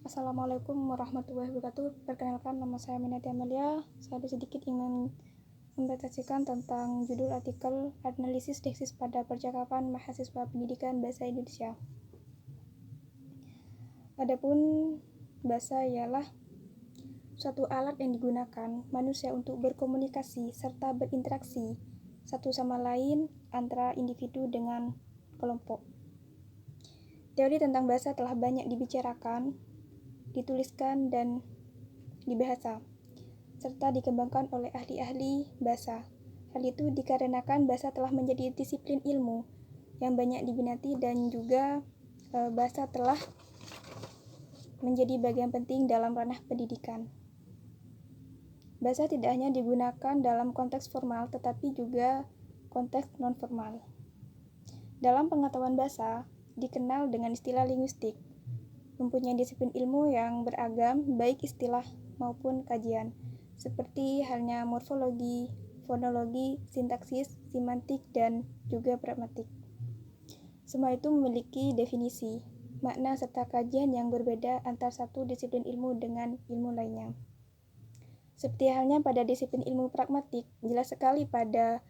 Assalamualaikum warahmatullahi wabarakatuh. Perkenalkan, nama saya Minati Amelia. Saya sedikit ingin mempresentasikan tentang judul artikel Analisis Deksis pada Percakapan Mahasiswa Pendidikan Bahasa Indonesia. Adapun bahasa ialah suatu alat yang digunakan manusia untuk berkomunikasi serta berinteraksi satu sama lain antara individu dengan kelompok. Teori tentang bahasa telah banyak dibicarakan, dituliskan, dan dibahasa, serta dikembangkan oleh ahli-ahli bahasa. Hal itu dikarenakan bahasa telah menjadi disiplin ilmu yang banyak diminati dan juga bahasa telah menjadi bagian penting dalam ranah pendidikan. Bahasa tidak hanya digunakan dalam konteks formal, tetapi juga konteks non-formal. Dalam pengetahuan bahasa, dikenal dengan istilah linguistik, mempunyai disiplin ilmu yang beragam, baik istilah maupun kajian, seperti halnya morfologi, fonologi, sintaksis, semantik, dan juga pragmatik. Semua itu memiliki definisi, makna, serta kajian yang berbeda antar satu disiplin ilmu dengan ilmu lainnya. Seperti halnya pada disiplin ilmu pragmatik, jelas sekali pada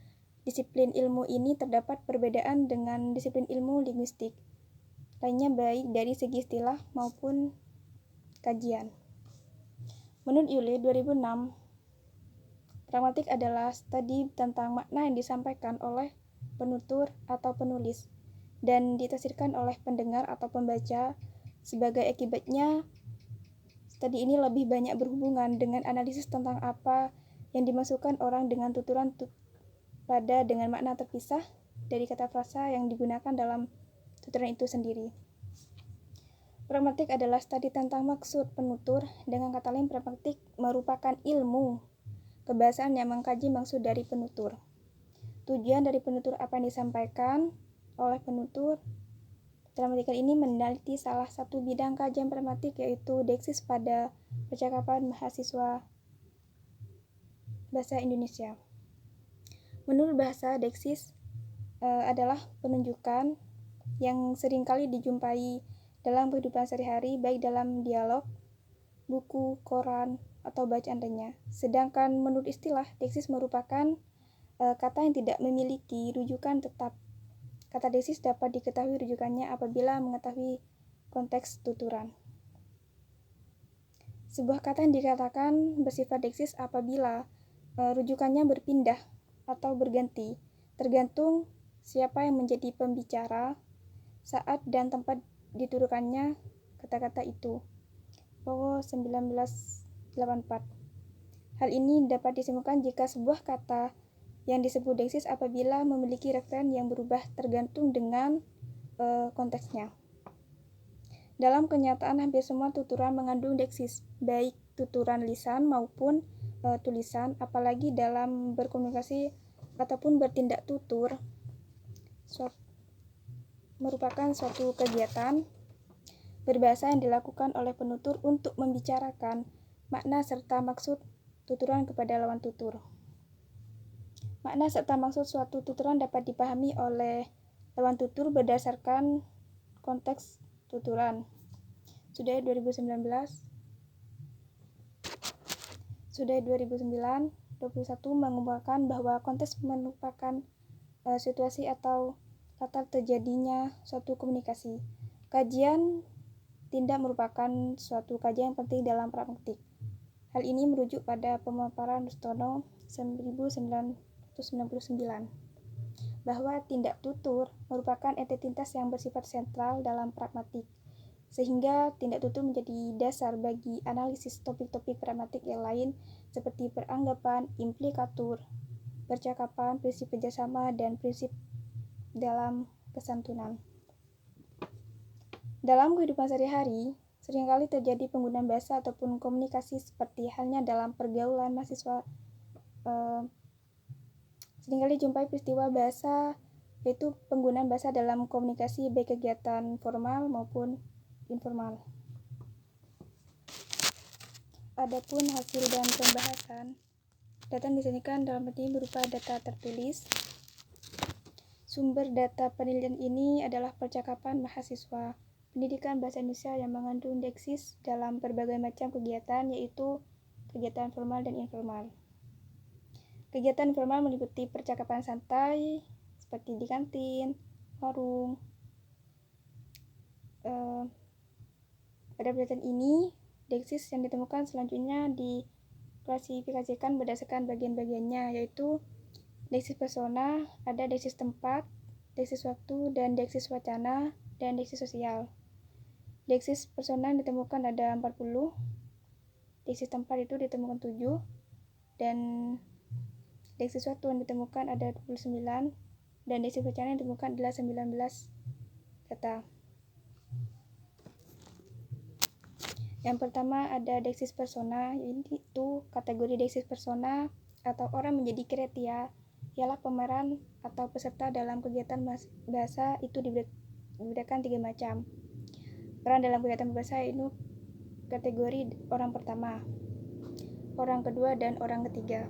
disiplin ilmu ini terdapat perbedaan dengan disiplin ilmu linguistik lainnya, baik dari segi istilah maupun kajian. Menurut Yule 2006, pragmatik adalah studi tentang makna yang disampaikan oleh penutur atau penulis dan ditafsirkan oleh pendengar atau pembaca. Sebagai akibatnya, studi ini lebih banyak berhubungan dengan analisis tentang apa yang dimasukkan orang dengan tuturan pada dengan makna terpisah dari kata frasa yang digunakan dalam tuturan itu sendiri. Pragmatik adalah studi tentang maksud penutur. Dengan kata lain, pragmatik merupakan ilmu kebahasaan yang mengkaji maksud dari penutur. Tujuan dari penutur apa yang disampaikan oleh penutur. Dalam artikel ini meneliti salah satu bidang kajian pragmatik, yaitu deksis pada percakapan mahasiswa bahasa Indonesia. Menurut bahasa, deksis adalah penunjukan yang seringkali dijumpai dalam kehidupan sehari-hari, baik dalam dialog, buku, koran, atau bacaan lainnya. Sedangkan menurut istilah, deksis merupakan kata yang tidak memiliki rujukan tetap. Kata deksis dapat diketahui rujukannya apabila mengetahui konteks tuturan. Sebuah kata yang dikatakan bersifat deksis apabila rujukannya berpindah atau berganti, tergantung siapa yang menjadi pembicara, saat dan tempat dituturkannya kata-kata itu. Powo 1984. Hal ini dapat disimpulkan jika sebuah kata yang disebut deksis apabila memiliki referen yang berubah tergantung dengan konteksnya. Dalam kenyataan, hampir semua tuturan mengandung deksis, baik tuturan lisan maupun tulisan, apalagi dalam berkomunikasi ataupun bertindak tutur. Merupakan suatu kegiatan berbahasa yang dilakukan oleh penutur untuk membicarakan makna serta maksud tuturan kepada lawan tutur. Makna serta maksud suatu tuturan dapat dipahami oleh lawan tutur berdasarkan konteks tuturan. Sudah 2009, 21 mengungkapkan bahwa konteks merupakan situasi atau latar terjadinya suatu komunikasi. Kajian tindak merupakan suatu kajian yang penting dalam pragmatik. Hal ini merujuk pada pemaparan Rustono 1999 bahwa tindak tutur merupakan entitas yang bersifat sentral dalam pragmatik, sehingga tindak tutur menjadi dasar bagi analisis topik-topik pragmatik yang lain seperti peranggapan, implikatur, percakapan, prinsip kerjasama, dan prinsip dalam kesantunan. Dalam kehidupan sehari-hari, seringkali terjadi penggunaan bahasa ataupun komunikasi seperti halnya dalam pergaulan mahasiswa. Seringkali jumpai peristiwa bahasa, yaitu penggunaan bahasa dalam komunikasi baik kegiatan formal maupun informal. Adapun hasil dan pembahasan, data yang disajikan dalam arti berupa data tertulis. Sumber data penelitian ini adalah percakapan mahasiswa pendidikan bahasa Indonesia yang mengandung deksis dalam berbagai macam kegiatan, yaitu kegiatan formal dan informal. Kegiatan formal meliputi percakapan santai seperti di kantin, warung. Pada penelitian ini, deksis yang ditemukan selanjutnya diklasifikasikan berdasarkan bagian-bagiannya, yaitu deksis persona, ada deksis tempat, deksis waktu, dan deksis wacana, dan deksis sosial. Deksis persona yang ditemukan ada 40, deksis tempat itu ditemukan 7, dan deksis waktu yang ditemukan ada 29, dan deksis wacana yang ditemukan adalah 19 data. Yang pertama ada deksis persona, yaitu kategori deksis persona atau orang menjadi kriteria ialah pemeran atau peserta dalam kegiatan bahasa itu dibedakan 3 macam. Peran dalam kegiatan berbahasa itu kategori orang pertama, orang kedua, dan orang ketiga.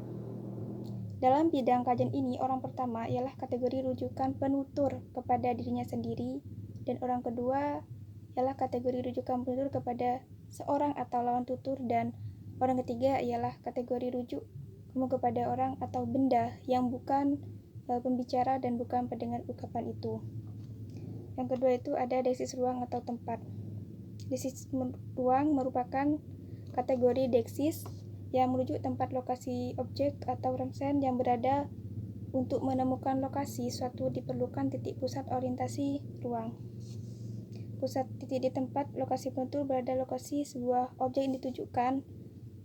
Dalam bidang kajian ini, orang pertama ialah kategori rujukan penutur kepada dirinya sendiri, dan orang kedua ialah kategori rujukan penutur kepada seorang atau lawan tutur, dan orang ketiga ialah kategori rujuk kepada orang atau benda yang bukan pembicara dan bukan pendengar ungkapan itu. Yang kedua itu ada deksis ruang atau tempat. Deksis ruang merupakan kategori deksis yang merujuk tempat lokasi objek atau rangsen yang berada. Untuk menemukan lokasi suatu diperlukan titik pusat orientasi ruang. Pusat titik di tempat lokasi penutur berada lokasi sebuah objek yang ditujukan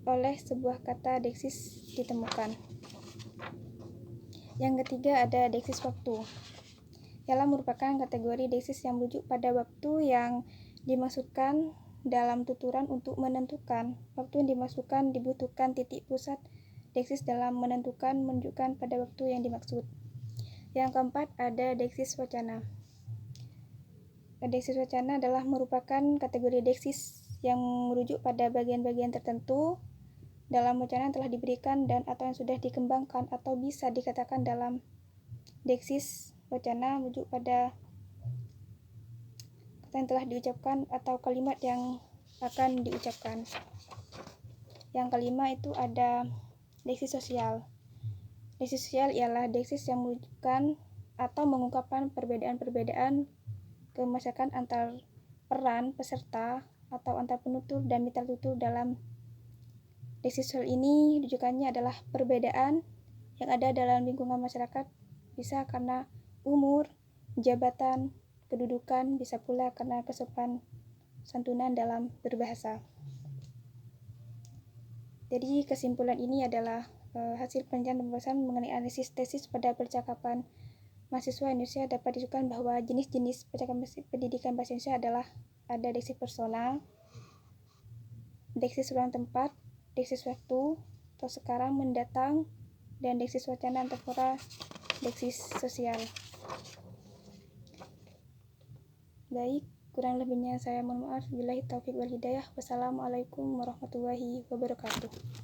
oleh sebuah kata deksis ditemukan. Yang ketiga ada deksis waktu. Ialah merupakan kategori deksis yang merujuk pada waktu yang dimaksudkan dalam tuturan untuk menentukan. Waktu yang dibutuhkan titik pusat deksis dalam menunjukkan pada waktu yang dimaksud. Yang keempat ada deksis wacana. Deksis wacana adalah merupakan kategori deksis yang merujuk pada bagian-bagian tertentu dalam wacana yang telah diberikan dan atau yang sudah dikembangkan, atau bisa dikatakan dalam deksis wacana merujuk pada kata yang telah diucapkan atau kalimat yang akan diucapkan. Yang kelima itu ada deksis sosial. Deksis sosial ialah deksis yang menunjukkan atau mengungkapkan perbedaan-perbedaan kemasyarakat antar peran peserta atau antar penutur dan mitra tutur. Dalam deksis sosial ini rujukannya adalah perbedaan yang ada dalam lingkungan masyarakat, bisa karena umur, jabatan, kedudukan, bisa pula karena kesopanan santunan dalam berbahasa. Jadi kesimpulan ini adalah hasil penelitian pembahasan mengenai analisis tesis pada percakapan mahasiswa Indonesia dapat ditentukan bahwa jenis-jenis percakapan pendidikan bahasa Indonesia adalah ada deksis persona, deksis ruang tempat, deksis waktu atau sekarang mendatang, dan deksis wacana antara deksis sosial. Baik, kurang lebihnya saya mohon maaf. Billahi taufiq wal hidayah. Wassalamualaikum warahmatullahi wabarakatuh.